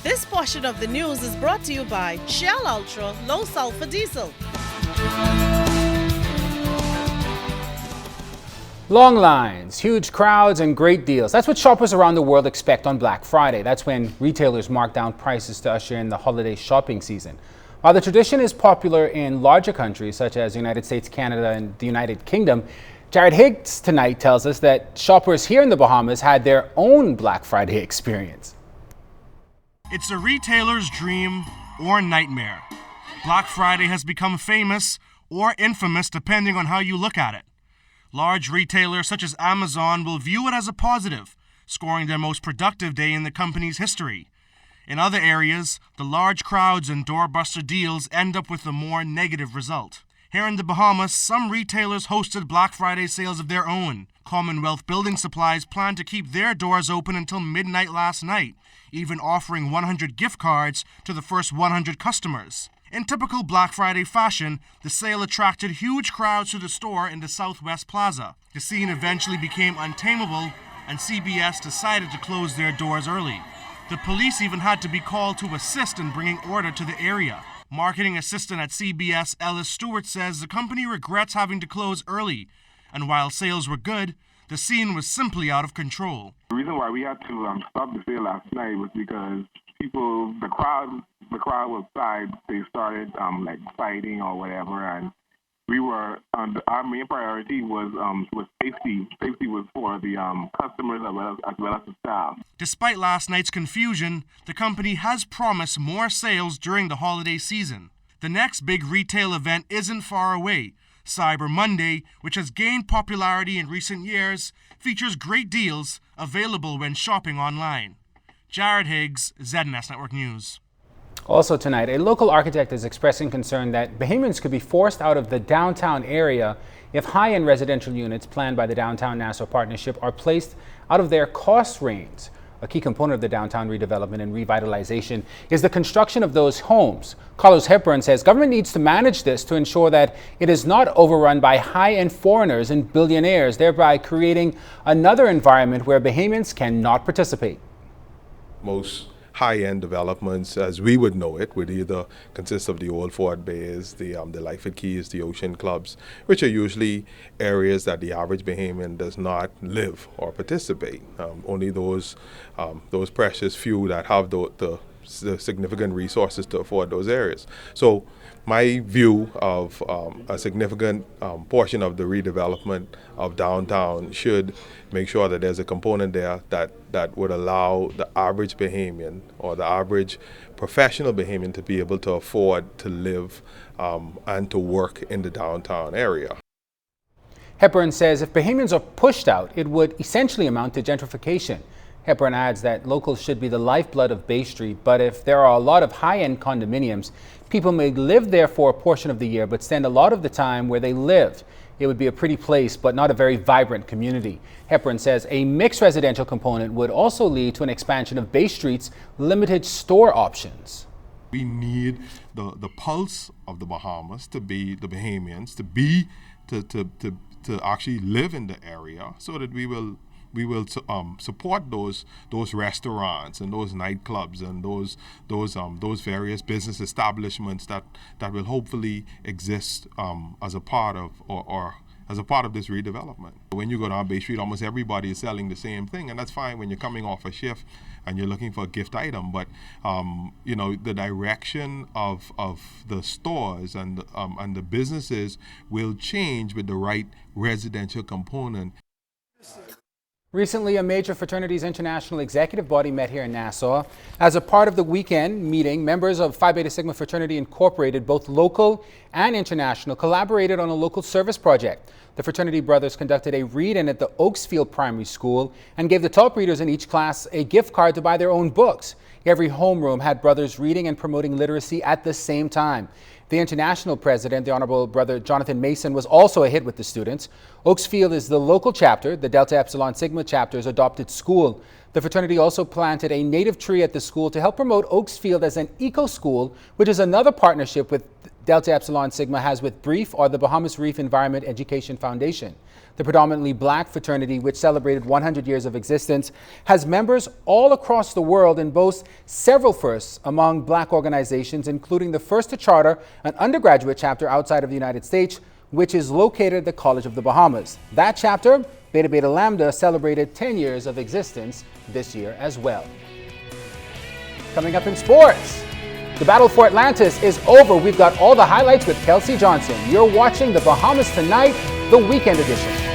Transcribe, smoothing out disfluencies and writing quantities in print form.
This portion of the news is brought to you by Shell Ultra Low Sulfur Diesel. Long lines, huge crowds, and great deals. That's what shoppers around the world expect on Black Friday. That's when retailers mark down prices to usher in the holiday shopping season. While the tradition is popular in larger countries such as the United States, Canada, and the United Kingdom, Jared Higgs tonight tells us that shoppers here in the Bahamas had their own Black Friday experience. It's a retailer's dream or nightmare. Black Friday has become famous or infamous depending on how you look at it. Large retailers such as Amazon will view it as a positive, scoring their most productive day in the company's history. In other areas, the large crowds and doorbuster deals end up with a more negative result. Here in the Bahamas, some retailers hosted Black Friday sales of their own. Commonwealth Building Supplies planned to keep their doors open until midnight last night, even offering 100 gift cards to the first 100 customers. In typical Black Friday fashion, the sale attracted huge crowds to the store in the Southwest Plaza. The scene eventually became untamable, and CBS decided to close their doors early. The police even had to be called to assist in bringing order to the area. Marketing assistant at CBS, Ellis Stewart, says the company regrets having to close early, and while sales were good, the scene was simply out of control. The reason why we had to stop the sale last night was because the crowd outside, they started fighting or whatever, and we were our main priority was safety. Safety was for the customers as well as the staff. Despite last night's confusion, the company has promised more sales during the holiday season. The next big retail event isn't far away. Cyber Monday, which has gained popularity in recent years, features great deals available when shopping online. Jared Higgs, ZNS Network News. Also tonight, a local architect is expressing concern that Bahamians could be forced out of the downtown area if high-end residential units planned by the Downtown Nassau Partnership are placed out of their cost range. A key component of the downtown redevelopment and revitalization is the construction of those homes. Carlos Hepburn says government needs to manage this to ensure that it is not overrun by high-end foreigners and billionaires, thereby creating another environment where Bahamians cannot participate. Most high-end developments, as we would know it, would either consist of the old Fort Bays, the Lightfoot Keys, the Ocean Clubs, which are usually areas that the average Bahamian does not live or participate. Only those precious few that have the significant resources to afford those areas. So my view of a significant portion of the redevelopment of downtown should make sure that there's a component there that would allow the average Bahamian or the average professional Bahamian to be able to afford to live and to work in the downtown area. Hepburn says if Bahamians are pushed out, it would essentially amount to gentrification. Hepburn adds that locals should be the lifeblood of Bay Street, but if there are a lot of high-end condominiums, people may live there for a portion of the year but spend a lot of the time where they lived. It would be a pretty place, but not a very vibrant community. Hepburn says a mixed residential component would also lead to an expansion of Bay Street's limited store options. We need the pulse of the Bahamas to be the Bahamians, to actually live in the area, so that we will support those restaurants and those nightclubs and those various business establishments that will hopefully exist as a part of or as a part of this redevelopment. When you go down Bay Street, almost everybody is selling the same thing, and that's fine when you're coming off a shift and you're looking for a gift item. But the direction of the stores and the businesses will change with the right residential component. Recently, a major fraternities international executive body met here in Nassau. As a part of the weekend meeting, members of Phi Beta Sigma Fraternity Incorporated, both local and international, collaborated on a local service project. The fraternity brothers conducted a read-in at the Oaksfield Primary School and gave the top readers in each class a gift card to buy their own books. Every homeroom had brothers reading and promoting literacy at the same time. The international president, the Honorable Brother Jonathan Mason, was also a hit with the students. Oaksfield is the local chapter, the Delta Epsilon Sigma chapter's adopted school. The fraternity also planted a native tree at the school to help promote Oaksfield as an eco-school, which is another partnership with Delta Epsilon Sigma has with BREEF, or the Bahamas Reef Environment Education Foundation. The predominantly black fraternity, which celebrated 100 years of existence, has members all across the world and boasts several firsts among black organizations, including the first to charter an undergraduate chapter outside of the United States, which is located at the College of the Bahamas. That chapter, Beta Beta Lambda, celebrated 10 years of existence this year as well. Coming up in sports, the battle for Atlantis is over. We've got all the highlights with Kelsey Johnson. You're watching the Bahamas Tonight, the weekend edition.